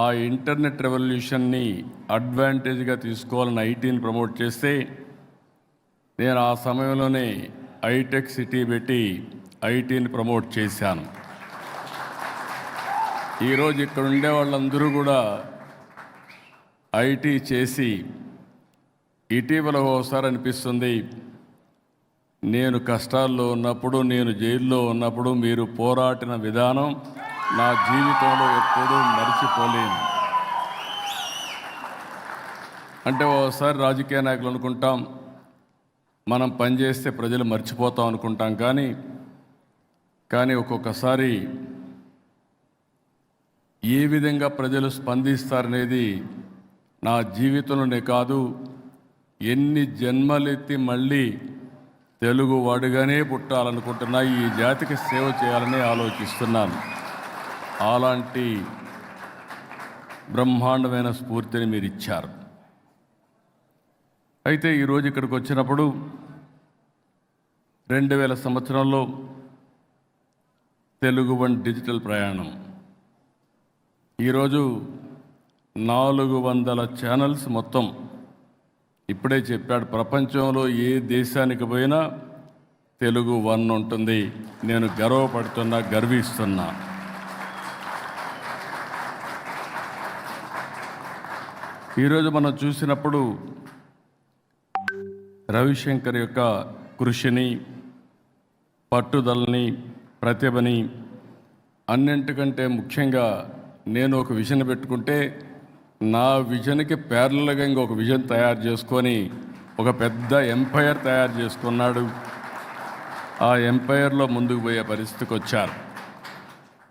ఆ ఇంటర్నెట్ రెవల్యూషన్ని అడ్వాంటేజ్గా తీసుకోవాలని ఐటీని ప్రమోట్ చేస్తే నేను ఆ సమయంలోనే హైటెక్ సిటీ పెట్టి ఐటీని ప్రమోట్ చేశాను. ఈరోజు ఇక్కడ ఉండే వాళ్ళందరూ కూడా ఐటీ చేసి ఇటీవల ఒకసారి అనిపిస్తుంది, నేను కష్టాల్లో ఉన్నప్పుడు, నేను జైల్లో ఉన్నప్పుడు మీరు పోరాడిన విధానం నా జీవితంలో ఎప్పుడూ మర్చిపోలేను. అంటే ఒకసారి రాజకీయ నాయకులు అనుకుంటాం, మనం పనిచేస్తే ప్రజలు మర్చిపోతాం అనుకుంటాం, కానీ ఒక్కొక్కసారి ఏ విధంగా ప్రజలు స్పందిస్తారనేది నా జీవితంలోనే కాదు, ఎన్ని జన్మలెత్తి మళ్ళీ తెలుగు వాడుగానే పుట్టాలనుకుంటున్నా, ఈ జాతికి సేవ చేయాలని ఆలోచిస్తున్నాను. అలాంటి బ్రహ్మాండమైన స్ఫూర్తిని మీరు ఇచ్చారు. అయితే ఈరోజు ఇక్కడికి వచ్చినప్పుడు 2000 సంవత్సరంలో తెలుగు వన్ డిజిటల్ ప్రయాణం, ఈరోజు 400 ఛానల్స్ మొత్తం. ఇప్పుడే చెప్పాడు, ప్రపంచంలో ఏ దేశానికి పోయినా తెలుగు వన్ ఉంటుంది. నేను గర్వపడుతున్నా, గర్విస్తున్నా. ఈరోజు మనం చూసినప్పుడు రవిశంకర్ యొక్క కృషిని, పట్టుదలని, ప్రతిభని, అన్నింటికంటే ముఖ్యంగా నేను ఒక విజన్ పెట్టుకుంటే నా విజన్కి ప్యారలల్గా ఇంకొక విజన్ తయారు చేసుకొని ఒక పెద్ద ఎంపైర్ తయారు చేసుకున్నాడు. ఆ ఎంపైర్లో ముందుకు పోయే పరిస్థితికి వచ్చారు.